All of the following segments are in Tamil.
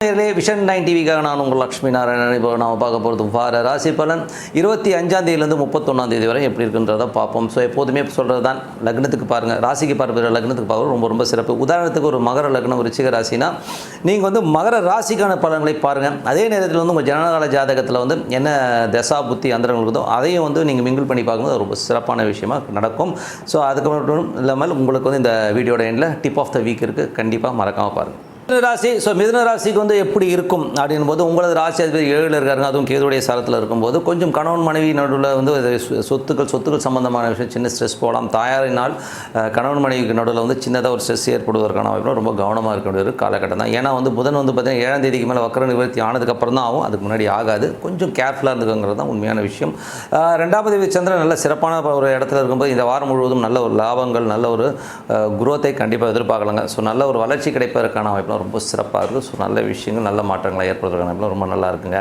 நேயர்களே, விஷன் 9 டிவிக்காக நான் உங்கள் லக்ஷ்மி நாராயணன். இப்போ நாம் பார்க்க போகிறது வார ராசி பலன் 25ஆம் தேதியிலேருந்து 31ஆம் தேதி வரை எப்படி இருக்குன்றதை பார்ப்போம். ஸோ எப்போதுமே சொல்கிறது தான், லக்னத்துக்கு பாருங்கள், ராசிக்கு பார்க்குற லக்னத்துக்கு பார்க்குறது ரொம்ப ரொம்ப சிறப்பு. உதாரணத்துக்கு ஒரு மகர லக்னம், ரிச்சிக ராசினா நீங்கள் வந்து மகர ராசிக்கான பலன்களை பாருங்கள். அதே நேரத்தில் வந்து உங்கள் ஜனனகால ஜாதகத்தில் வந்து என்ன தசா புத்தி அந்தரங்கள் இருக்குதோ அதையும் வந்து நீங்கள் மிங்கிள் பண்ணி பார்க்கும்போது ரொம்ப சிறப்பான விஷயமாக நடக்கும். ஸோ அதுக்கு மட்டும் இல்லாமல் உங்களுக்கு வந்து இந்த வீடியோட எண்டில் டிப் ஆஃப் த வீக் இருக்குது, கண்டிப்பாக மறக்காமல் பாருங்கள். மிதுன ராசி. ஸோ மிதுன ராசிக்கு வந்து எப்படி இருக்கும் அப்படின்போது, உங்களது ராசி அதிபதி 7ல் இருக்காருங்க, அதுவும் கேதுடைய சாரத்தில் இருக்கும்போது கொஞ்சம் கணவன் மனைவி நடுவில் வந்து சொத்துக்கள் சம்பந்தமான விஷயம் சின்ன ஸ்ட்ரெஸ் போகலாம். தாயாரினால் கணவன் மனைவிக்கு நடுவில் வந்து சின்னதாக ஒரு ஸ்ட்ரெஸ் ஏற்படுவதற்கான வாய்ப்பு ரொம்ப கவனமாக இருக்க வேண்டிய ஒரு காலகட்டம் தான். ஏன்னா வந்து புதன் வந்து பார்த்தீங்கன்னா 7ஆம் தேதிக்கு மேலே வக்கர நிவர்த்தி ஆனதுக்கப்புறம் தான் ஆகும், அதுக்கு முன்னாடி ஆகாது. கொஞ்சம் கேர்ஃபுல்லாக இருந்துக்கிறது தான் உண்மையான விஷயம். 2ஆம் தேதி சந்திரன் நல்ல சிறப்பான ஒரு இடத்துல இருக்கும்போது இந்த வாரம் முழுவதும் நல்ல ஒரு லாபங்கள், நல்ல ஒரு குரோத்தை கண்டிப்பாக எதிர்பார்க்கலாங்க. ஸோ நல்ல ஒரு வளர்ச்சி கிடைப்பதற்கான வாய்ப்பு ரொம்ப சிறப்பாக இருக்குது. ஸோ நல்ல விஷயங்கள், நல்ல மாற்றங்களை ஏற்படுறதுக்கான ரொம்ப நல்லா இருக்குங்க.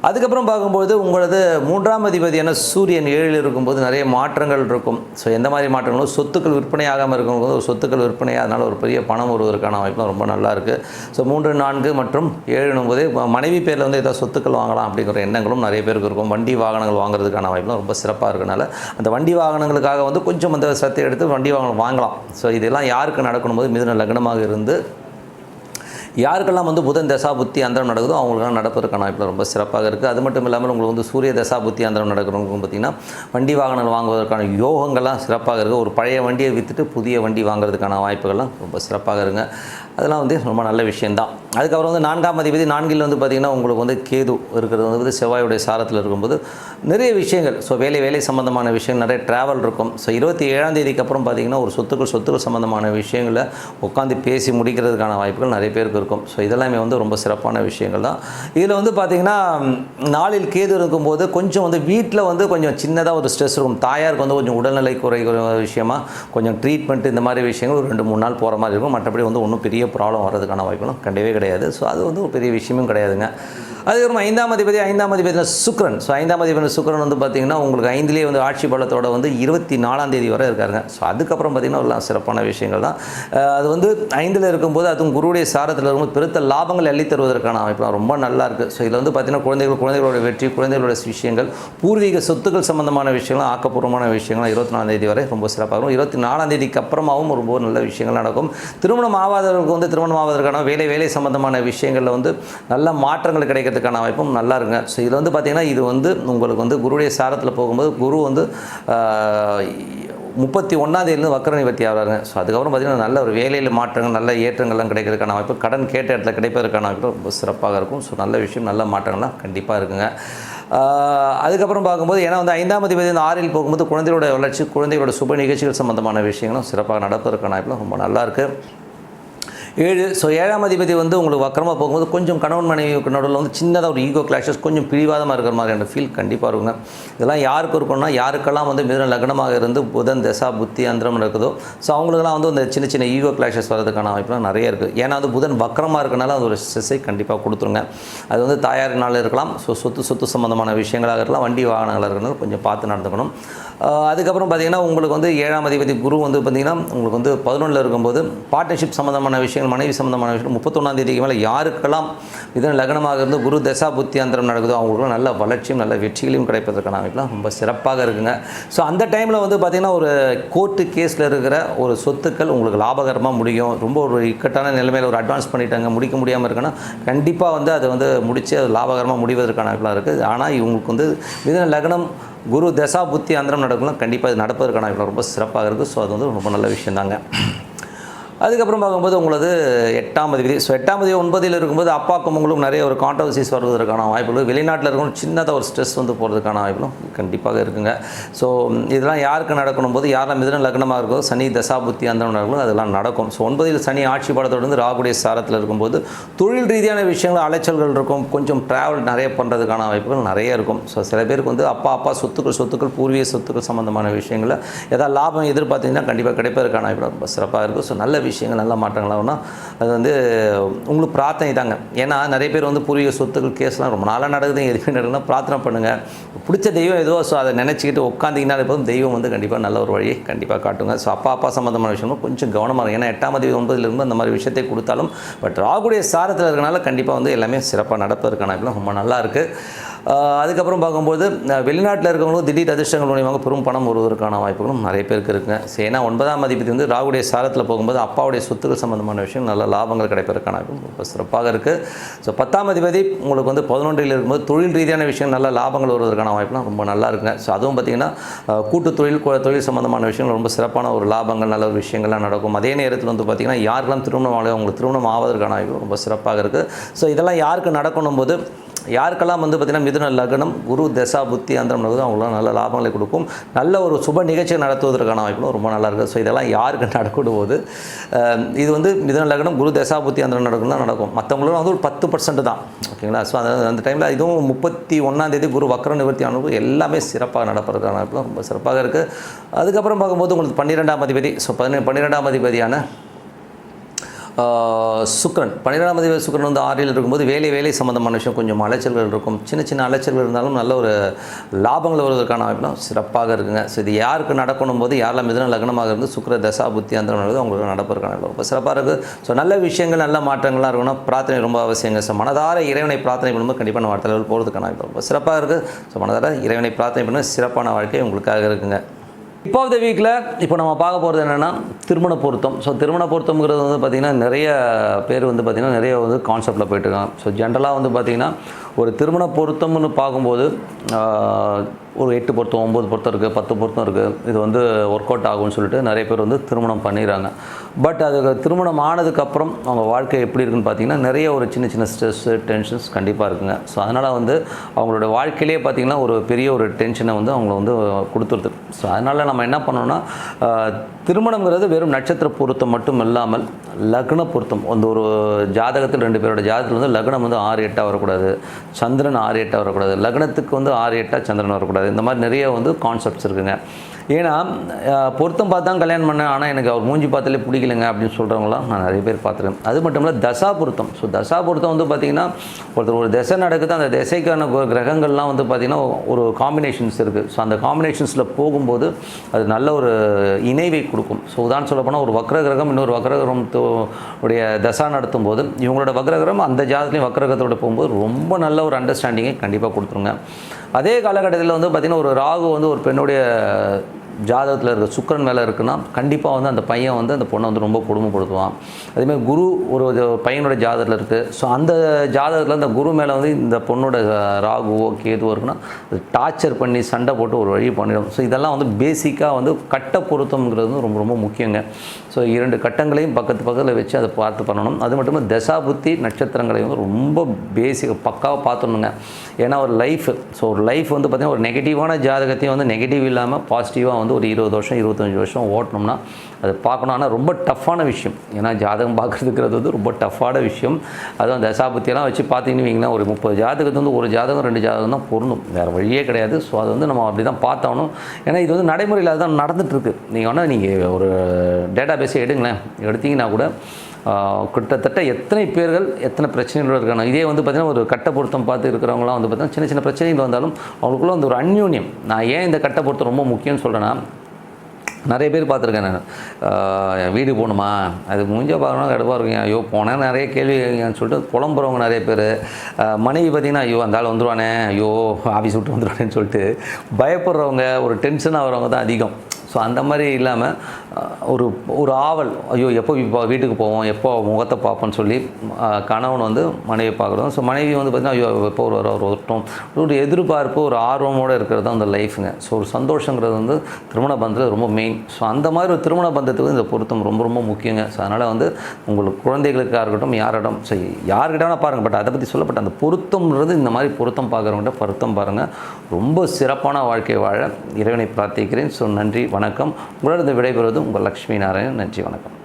அதுக்கப்புறம் பார்க்கும்போது உங்களது 3ஆம் அதிபதியான சூரியன் 7ல் இருக்கும்போது நிறைய மாற்றங்கள் இருக்கும். ஸோ எந்த மாதிரி மாற்றங்களும், சொத்துக்கள் விற்பனை ஆகாமல் இருக்கும்போது ஒரு சொத்துக்கள் விற்பனை, அதனால் ஒரு பெரிய பணம் வருவதற்கான வாய்ப்புலாம் ரொம்ப நல்லா இருக்குது. ஸோ 3, 4 மற்றும் 7 போது மனைவி பேரில் வந்து ஏதாவது சொத்துக்கள் வாங்கலாம் அப்படிங்கிற எண்ணங்களும் நிறைய பேருக்கு இருக்கும். வண்டி வாகனங்கள் வாங்குறதுக்கான வாய்ப்புலாம் ரொம்ப சிறப்பாக இருக்கனால அந்த வண்டி வாகனங்களுக்காக வந்து கொஞ்சம் அந்த சத்தை எடுத்து வண்டி வாகனம் வாங்கலாம். ஸோ இதெல்லாம் யாருக்கு நடக்கணும் போது மிதுன லக்னமாக இருந்து யாருக்கெல்லாம் வந்து புதன் தசா புத்தி அந்தரம் நடக்குதோ அவங்களுக்கெல்லாம் நடப்பதற்கான வாய்ப்பு ரொம்ப சிறப்பாக இருக்குது. அது மட்டும் இல்லாமல் உங்களுக்கு வந்து சூரிய தசா புத்தி அந்தரம் நடக்கிறவங்க பார்த்திங்கன்னா வண்டி வாகனங்கள் வாங்குவதற்கான யோகங்கள்லாம் சிறப்பாக இருக்குது. ஒரு பழைய வண்டியை விற்றுட்டு புதிய வண்டி வாங்குறதுக்கான வாய்ப்புகள்லாம் ரொம்ப சிறப்பாக இருங்க. அதெல்லாம் வந்து ரொம்ப நல்ல விஷயந்தான். அதுக்கப்புறம் வந்து 4ஆம் அதிபதி 4ல் வந்து பார்த்திங்கன்னா உங்களுக்கு வந்து கேது இருக்கிறது வந்து செவ்வாயுடைய சாரத்தில் இருக்கும்போது நிறைய விஷயங்கள், ஸோ வேலை சம்பந்தமான விஷயங்கள், நிறைய ட்ராவல் இருக்கும். ஸோ 27ஆம் தேதிக்கு அப்புறம் பார்த்திங்கன்னா ஒரு சொத்துக்கள் சம்பந்தமான விஷயங்களை உட்காந்து பேசி முடிக்கிறதுக்கான வாய்ப்புகள் நிறைய பேருக்கு இருக்கும். ஸோ இதெல்லாமே வந்து ரொம்ப சிறப்பான விஷயங்கள் தான். இதில் வந்து பார்த்திங்கன்னா 4ல் கேது இருக்கும்போது கொஞ்சம் வந்து வீட்டில் வந்து கொஞ்சம் சின்னதாக ஒரு ஸ்ட்ரெஸ் இருக்கும். தாயாருக்கு வந்து கொஞ்சம் உடல்நிலை குறைகிற விஷயமாக கொஞ்சம் ட்ரீட்மெண்ட் இந்த மாதிரி விஷயங்கள் ஒரு 2-3 நாள் போகிற மாதிரி இருக்கும். மற்றபடி வந்து ஒன்றும் பெரிய ப்ராப்ளம் வர்றதுக்கான வாய்ப்புகளும் கிடையாது. ஸோ அது வந்து ஒரு பெரிய விஷயமும் கிடையாதுங்க. அதுக்கப்புறம் 5ஆம் அதிபதி சுக்கிரன். ஸோ 5ஆம் அதிபதி சுக்கிரன் வந்து பார்த்திங்கன்னா உங்களுக்கு 5லேயே வந்து ஆட்சி பலத்தோட வந்து 24ஆம் தேதி வரை இருக்காருங்க. ஸோ அதுக்கப்புறம் பார்த்திங்கன்னா எல்லாம் சிறப்பான விஷயங்கள் தான். அது வந்து 5ல் இருக்கும்போது அதுவும் குருவுடைய சாரத்தில் இருக்கும்போது பெருத்த லாபங்கள் அள்ளி தருவதற்கான அமைப்பு ரொம்ப நல்லா இருக்குது. ஸோ இதில் வந்து பார்த்திங்கன்னா குழந்தைகளோட வெற்றி, குழந்தைகளோட விஷயங்கள், பூர்வீக சொத்துக்கள் சம்பந்தமான விஷயங்கள், ஆக்கப்பூர்வமான விஷயங்கள் 24ஆம் தேதி வரை ரொம்ப சிறப்பாக இருக்கும். 24ஆம் தேதிக்கு அப்புறமாவும் ரொம்ப நல்ல விஷயங்கள் நடக்கும். திருமணம் ஆகாதவர்களுக்கு வந்து திருமணம் ஆவதற்கான வேலை சம்பந்தமான விஷயங்களில் வந்து நல்ல மாற்றங்கள் கிடைக்கிறதுக்கான வாய்ப்பும் நல்லா இருங்க. ஸோ இதில் வந்து பார்த்திங்கன்னா இது வந்து உங்களுக்கு வந்து குருவுடைய சாரத்தில் போகும்போது குரு வந்து 31ஆம் தேதியிலேருந்து வக்கர நிவர்த்தி ஆகிறாங்க. ஸோ அதுக்கப்புறம் பார்த்திங்கன்னா நல்ல ஒரு வேலையில் மாற்றங்கள், நல்ல ஏற்றங்கள்லாம் கிடைக்கிறதுக்கான வாய்ப்பு, கடன் கேட்ட இடத்துல கிடைப்பதற்கான வாய்ப்பு ரொம்ப சிறப்பாக இருக்கும். ஸோ நல்ல விஷயம், நல்ல மாற்றங்கள்லாம் கண்டிப்பாக இருக்குங்க. அதுக்கப்புறம் பார்க்கும்போது ஏன்னா வந்து 5ஆம் அதிபதி 6ல் போகும்போது குழந்தைகளோட வளர்ச்சி, குழந்தைகளோட சுப நிகழ்ச்சிகள் சம்பந்தமான விஷயங்களும் சிறப்பாக நடப்பதற்கான வாய்ப்புலாம் ரொம்ப நல்லாயிருக்கு. 7. ஸோ 7ஆம் அதிபதி வந்து உங்களுக்கு வக்கரமாக போகும்போது கொஞ்சம் கணவன் மனைவிக்கு நடுவில் வந்து சின்னதாக ஒரு ஈகோ கிளாஷஸ், கொஞ்சம் பிடிவாதமாக இருக்கிற மாதிரியான ஃபீல் கண்டிப்பாக இருக்குங்க. இதெல்லாம் யாருக்கு இருக்குன்னா, யாருக்கெல்லாம் வந்து மிதுன லக்னமாக இருந்து புதன் தசா புத்தி அந்தரம் இருக்குதோ ஸோ அவங்களுக்கெல்லாம் வந்து அந்த சின்ன ஈகோ கிளாஷஸ் வரதுக்கான வாய்ப்புலாம் நிறைய இருக்குது. ஏன்னா வந்து புதன் வக்கரமாக இருக்கனால அது ஒரு ஸ்ட்ரெஸ்ஸை கண்டிப்பாக கொடுத்துருங்க. அது வந்து தாயாரினால் இருக்கலாம், ஸோ சொத்து சம்பந்தமான விஷயங்களாக இருக்கலாம், வண்டி வாகனங்களாக இருக்கிறனால கொஞ்சம் பார்த்து நடந்துக்கணும். அதுக்கப்புறம் பார்த்திங்கன்னா உங்களுக்கு வந்து 7ஆம் அதிபதி குரு வந்து பார்த்திங்கன்னா உங்களுக்கு வந்து 11ல் இருக்கும்போது பார்ட்னர்ஷிப் சம்மந்தமான விஷயங்கள், மனைவி சம்மந்தமான விஷயம் 31ஆம் தேதிக்கு மேலே யாருக்கெல்லாம் இதன் லக்னமாக இருந்து குரு தசா புத்தி அந்தரம் நடக்குதோ அவங்களுக்குலாம் நல்ல வளர்ச்சியும் நல்ல வெற்றிகளையும் கிடைப்பதற்கான அமைப்புலாம் ரொம்ப சிறப்பாக இருக்குங்க. ஸோ அந்த டைமில் வந்து பார்த்திங்கன்னா ஒரு கோர்ட்டு கேஸில் இருக்கிற ஒரு சொத்துக்கள் உங்களுக்கு லாபகரமாக முடியும். ரொம்ப ஒரு இக்கட்டான நிலைமையில் ஒரு அட்வான்ஸ் பண்ணிட்டாங்க, முடிக்க முடியாமல் இருக்குன்னா கண்டிப்பாக வந்து அதை வந்து முடித்து அது லாபகரமாக முடிவதற்கான அமைப்புலாம் இருக்குது. ஆனால் இவங்களுக்கு வந்து இதன் லக்னம் குரு தசா புத்தி அந்தரம் நடக்கலாம், கண்டிப்பாக இது நடப்பதற்கான ரொம்ப சிறப்பாக இருக்குது. ஸோ அது வந்து ரொம்ப நல்ல விஷயம் தாங்க. அதுக்கப்புறம் பார்க்கும்போது உங்களது 8ஆம் அதிபதி. ஸோ 8ஆம் தேதி 9ல் இருக்கும்போது அப்பாவுக்கும் உங்களுக்கு நிறைய ஒரு கான்ட்ரவர்சிஸ் வருவதற்கான வாய்ப்புகள், வெளிநாட்டில் இருக்கணும் சின்னதாக ஒரு ஸ்ட்ரெஸ் வந்து போகிறதுக்கான வாய்ப்புகளும் கண்டிப்பாக இருக்குங்க. ஸோ இதெல்லாம் யாருக்கு நடக்கணும் போது யாரெல்லாம் மிதுன லக்னமாக இருக்கோ சனி தசா புத்தி அந்தரம் நடக்கும், அதெல்லாம் நடக்கும். ஸோ 9ல் சனி ஆட்சி படத்தோடு ராகுடைய சாரத்தில் இருக்கும்போது தொழில் ரீதியான விஷயங்கள் அலைச்சல்கள் இருக்கும், கொஞ்சம் ட்ராவல் நிறைய பண்ணுறதுக்கான வாய்ப்புகள் நிறைய இருக்கும். ஸோ சில பேருக்கு வந்து அப்பா சொத்துக்கள் பூர்வீக சொத்துக்கள் சம்மந்தமான விஷயங்களில் ஏதாவது லாபம் எதிர்பார்த்தீங்கன்னா கண்டிப்பாக கிடைப்பதற்கான வாய்ப்பு ரொம்ப சிறப்பாக இருக்கும். ஸோ நல்ல விஷயம் விஷயங்கள் நல்ல மாற்றங்கள் ஆகும்னா அது வந்து உங்களுக்கு பிரார்த்தனை தாங்க. ஏன்னா நிறைய பேர் வந்து பூர்வீக சொத்துக்கள் கேஸ்லாம் ரொம்ப நாளாக நடக்குது, எதுவுமே நடக்குதுன்னா பிரார்த்தனை பண்ணுங்கள். பிடிச்ச தெய்வம் ஏதோ ஸோ அதை நினச்சிக்கிட்டு உட்காந்திங்கனாலே போதும், தெய்வம் வந்து கண்டிப்பாக நல்ல ஒரு வழியை கண்டிப்பாக காட்டுங்க. ஸோ அப்பா சம்மந்தமான விஷயமும் கொஞ்சம் கவனமாக இருக்கும். ஏன்னா 8ஆம் அதிபதி 9லிருந்து அந்த மாதிரி விஷயத்தை கொடுத்தாலும் பட் ராகுடைய சாரத்தில் இருக்கனால கண்டிப்பாக வந்து எல்லாமே சிறப்பாக நடப்பதற்கான ரொம்ப நல்லா இருக்குது. அதுக்கப்புறம் பார்க்கும்போது வெளிநாட்டில் இருக்கவங்களும் திடீர் அதிர்ஷ்டங்கள் மூலியமாக பெரும் பணம் வருவதற்கான வாய்ப்புகளும் நிறைய பேருக்கு இருக்குங்க. சரி, ஏன்னா 9ஆம் அதிபதி வந்து ராகுடைய சாரத்தில் போகும்போது அப்பாவுடைய சொத்துக்கள் சம்மந்தமான விஷயம் நல்ல லாபங்கள் கிடைப்பதற்கான ரொம்ப சிறப்பாக இருக்குது. ஸோ 10ஆம் அதிபதி உங்களுக்கு வந்து 11ல் இருக்கும்போது தொழில் ரீதியான விஷயம் நல்ல லாபங்கள் வருவதற்கான வாய்ப்புலாம் ரொம்ப நல்லா இருக்குங்க. ஸோ அதுவும் பார்த்திங்கன்னா கூட்டு தொழில் சம்மந்தமான விஷயங்கள் ரொம்ப சிறப்பான ஒரு லாபங்கள் நல்ல ஒரு விஷயங்கள்லாம் நடக்கும். அதே நேரத்தில் வந்து பார்த்திங்கன்னா யாருக்கெல்லாம் திருமணம் ஆகலையோ அவங்களுக்கு திருமணம் ஆவதற்கான வாய்ப்பு ரொம்ப சிறப்பாக இருக்குது. ஸோ இதெல்லாம் யாருக்கு நடக்கணும் போது யாருக்கெல்லாம் வந்து பார்த்திங்கன்னா மிதுன லக்னம் குரு தசா புத்தி அந்தரம் நடக்குது அவங்களாம் நல்ல லாபங்களை கொடுக்கும். நல்ல ஒரு சுப நிகழ்ச்சியை நடத்துவதற்கான வாய்ப்பும் ரொம்ப நல்லா இருக்குது. ஸோ இதெல்லாம் யாருக்கு நடக்கும் போது இது வந்து மிதுன லக்னம் குரு தசா புத்தி அந்தரம் நடக்கும்னா நடக்கும். மற்றவங்களும் வந்து ஒரு 10% தான். ஓகேங்களா? ஸோ அந்த டைமில் இதுவும் 31ஆம் தேதி குரு வக்ர நிவர்த்தி ஆனது எல்லாமே சிறப்பாக நடப்பதற்கான வாய்ப்புலாம் ரொம்ப சிறப்பாக இருக்குது. அதுக்கப்புறம் பார்க்கும்போது உங்களுக்கு 12ஆம் அதிபதி, ஸோ 12ஆம் அதிபதியான சுக்கிரன் 12ஆம் அதிபதி சுக்கிரன் வந்து 6ல் இருக்கும்போது வேலை சம்மந்தமான விஷயம் கொஞ்சம் அலைச்சல்கள் இருக்கும். சின்ன அலைச்சல்கள் இருந்தாலும் நல்ல ஒரு லாபங்கள் வருவதற்கான வாய்ப்புலாம் சிறப்பாக இருக்குங்க. ஸோ இது யாருக்கு நடக்கணும் போது யாரெல்லாம் மிதுன லக்னமாக இருந்து சுக்கிர தசா புத்தி அந்த நடக்குது அவங்களுக்கு நடப்பதற்கான ரொம்ப சிறப்பாக இருக்குது. ஸோ நல்ல விஷயங்கள் நல்ல மாற்றங்கள்லாம் இருக்கணும். பிரார்த்தனை ரொம்ப அவசியங்க. ஸோ மனதார இறைவனை பிரார்த்தனை பண்ணும்போது கண்டிப்பாக நம்ம அடுத்த லெவல் போகிறதுக்கான ரொம்ப சிறப்பாக இருக்குது. ஸோ மனதார இறைவனை பிரார்த்தனை பண்ண சிறப்பான வாழ்க்கை உங்களுக்காக இருக்குங்க. இப்போ இந்த வீக்கில் இப்போ நம்ம பார்க்க போகிறது என்னென்னா திருமண பொருத்தம். ஸோ திருமண பொருத்தம்ங்கிறது வந்து பார்த்திங்கன்னா நிறைய பேர் வந்து பார்த்திங்கன்னா நிறைய வந்து கான்செப்டில் போயிட்டுருக்காங்க. ஸோ ஜென்ரலாக வந்து பார்த்திங்கன்னா ஒரு திருமண பொருத்தம்னு பார்க்கும்போது ஒரு 8 பொருத்தம் 9 பொருத்தம் இருக்குது, 10 பொருத்தம் இருக்குது. இது வந்து ஒர்க் அவுட் ஆகும்னு சொல்லிட்டு நிறைய பேர் வந்து திருமணம் பண்ணிடுறாங்க. பட் அது திருமணம் ஆனதுக்கப்புறம் அவங்க வாழ்க்கை எப்படி இருக்குன்னு பார்த்திங்கன்னா நிறைய ஒரு சின்ன ஸ்ட்ரெஸ்ஸு டென்ஷன்ஸ் கண்டிப்பாக இருக்குங்க. ஸோ அதனால் வந்து அவங்களோட வாழ்க்கையிலே பார்த்திங்கன்னா ஒரு பெரிய ஒரு டென்ஷனை வந்து அவங்கள வந்து கொடுத்துருது. ஸோ அதனால் நம்ம என்ன பண்ணோன்னா திருமணங்கிறது வெறும் நட்சத்திர பொருத்தம் மட்டும் இல்லாமல் லக்ன பொருத்தம். அந்த ஒரு ஜாதகத்தில் 2 பேரோட ஜாதகத்தில் வந்து லக்னம் வந்து 6-8 வரக்கூடாது, சந்திரன் 6-8 வரக்கூடாது, லக்னத்துக்கு வந்து 6-8 சந்திரன் வரக்கூடாது. இந்த மாதிரி நிறைய வந்து கான்செப்ட்ஸ் இருக்குங்க. ஏன்னா பொருத்தம் பார்த்து தான் கல்யாணம் பண்ணேன், ஆனால் எனக்கு அவர் மூஞ்சி பார்த்தாலே பிடிக்கலைங்க அப்படின்னு சொல்கிறவங்களாம் நான் நிறைய பேர் பார்த்துருக்கேன். அது மட்டும் இல்லை தசா பொருத்தம். ஸோ தசா பொருத்தம் வந்து பார்த்திங்கன்னா ஒருத்தர் ஒரு திசை நடக்குது, அந்த திசைக்கான கிரகங்கள்லாம் வந்து பார்த்திங்கன்னா ஒரு காம்பினேஷன்ஸ் இருக்குது. ஸோ அந்த காம்பினேஷன்ஸில் போகும்போது அது நல்ல ஒரு இணைவை கொடுக்கும். ஸோ உதாரணம் சொல்ல போனால் ஒரு வக்ர கிரகம் இன்னொரு வக்ர கிரகத்துடைய தசா நடத்தும் போது இவங்களோட வக்ரகிரகம் அந்த ஜாதகத்துலையும் வக்ரகிரகத்தோடு போகும்போது ரொம்ப நல்ல ஒரு அண்டர்ஸ்டாண்டிங்கை கண்டிப்பாக கொடுத்துருங்க. அதே காலகட்டத்தில் வந்து பார்த்திங்கன்னா ஒரு ராகு வந்து ஒரு பெண்ணுடைய ஜாதகத்தில் இருக்க சுக்கிரன் மேலே இருக்குன்னா கண்டிப்பாக வந்து அந்த பையன் வந்து அந்த பொண்ணை வந்து ரொம்ப கொடுமைப்படுத்துவான். அதேமாதிரி குரு ஒரு பையனோட ஜாதகத்தில் இருக்குது. ஸோ அந்த ஜாதகத்தில் அந்த குரு மேலே வந்து இந்த பொண்ணோட ராகுவோ கேதுவோ இருக்குன்னா அது டார்ச்சர் பண்ணி சண்டை போட்டு ஒரு வழி பண்ணிடும். ஸோ இதெல்லாம் வந்து பேசிக்காக வந்து கட்ட பொருத்தம்ங்கிறது ரொம்ப முக்கியங்க. ஸோ 2 கட்டங்களையும் பக்கத்தில் வச்சு அதை பார்த்து பண்ணணும். அது மட்டும் இல்லை தசா புத்தி நட்சத்திரங்களையும் வந்து ரொம்ப பேசிக்காக பக்காவாக பார்த்துடணுங்க. ஏன்னா ஒரு லைஃப் ஒரு லைஃப் வந்து பார்த்திங்கன்னா ஒரு நெகட்டிவான ஜாதகத்தையும் வந்து நெகட்டிவ் இல்லாமல் பாசிட்டிவாக வந்து ஒரு 20 வருஷம் 25 வருஷம் ஓட்டணும்னா அது பார்க்கணும். ஆனால் ரொம்ப டஃப்பான விஷயம். ஏன்னா ஜாதகம் பார்க்குறதுங்கிறது வந்து ரொம்ப டஃப்பான விஷயம். அதுவும் தசாபுத்தியெல்லாம் வச்சு பார்த்தீங்கன்னு வைங்களேன், ஒரு 30 ஜாதகத்து வந்து ஒரு ஜாதகம் 2 ஜாதகம் தான் பொருந்தும், வேறு வழியே கிடையாது. ஸோ அது வந்து நம்ம அப்படி தான் பார்த்தாகணும். ஏன்னா இது வந்து நடைமுறையில் அதுதான் நடந்துகிட்ருக்கு. நீங்கள் ஒரு டேட்டா பேஸை எடுங்களேன், எடுத்திங்கன்னா கூட கிட்டத்தட்ட எத்தனை பேர்கள் எத்தனை பிரச்சனைகள் இருக்காங்க. இதே வந்து பார்த்திங்கன்னா ஒரு கட்ட பொருத்தம் பார்த்து இருக்கிறவங்களாம் வந்து பார்த்திங்கன்னா சின்ன பிரச்சனைகள் வந்தாலும் அவங்களுக்குள்ள வந்து ஒரு அந்யோன்யம். நான் ஏன் இந்த கட்ட பொருத்தம் ரொம்ப முக்கியம்னு சொல்கிறேன்னா, நிறைய பேர் பார்த்துருக்கேன் நான். வீடு போகணுமா, அது முடிஞ்சால் பார்க்கணும் கடுப்பாக இருக்குங்க, ஐயோ போனேன் நிறைய கேள்வின்னு சொல்லிட்டு புலம்புறவங்க நிறைய பேர். மனைவி பார்த்திங்கன்னா ஐயோ அந்த ஆள் வந்துடுவானே, ஐயோ ஆஃபீஸ் விட்டு வந்துடுவானேன்னு சொல்லிட்டு பயப்படுறவங்க, ஒரு டென்ஷனாக வரவங்க தான் அதிகம். ஸோ அந்த மாதிரி இல்லாமல் ஒரு ஆவல், ஐயோ எப்போ வீட்டுக்கு போவோம், எப்போ முகத்தை பார்ப்போன்னு சொல்லி கணவன் வந்து மனைவி பார்க்குறோம். ஸோ மனைவி வந்து பார்த்திங்கன்னா ஐயோ எப்போ ஒரு வரட்டும், ஒரு எதிர்பார்ப்பு, ஒரு ஆர்வமோடு இருக்கிறது தான் அந்த லைஃபுங்க. ஸோ ஒரு சந்தோஷங்கிறது வந்து திருமண பந்தத்தில் ரொம்ப மெயின். ஸோ அந்த மாதிரி ஒரு திருமண பந்தத்துக்கு இந்த பொருத்தம் ரொம்ப முக்கியங்க. ஸோ அதனால் வந்து உங்களுக்கு குழந்தைகளுக்காக இருக்கட்டும் யாரிடம் சரி யார்கிட்ட பாருங்கள், பட் அதை பற்றி சொல்லப்பட்ட அந்த பொருத்தம்ன்றது இந்த மாதிரி பொருத்தம் பார்க்குறவங்கள்ட்ட பொருத்தம் பாருங்கள். ரொம்ப சிறப்பான வாழ்க்கை வாழ இறைவனை பிரார்த்திக்கிறேன். ஸோ நன்றி, வணக்கம். உங்களிடம் விடைபெறுவது உங்கள் லக்ஷ்மி நாராயணன். நன்றி, வணக்கம்.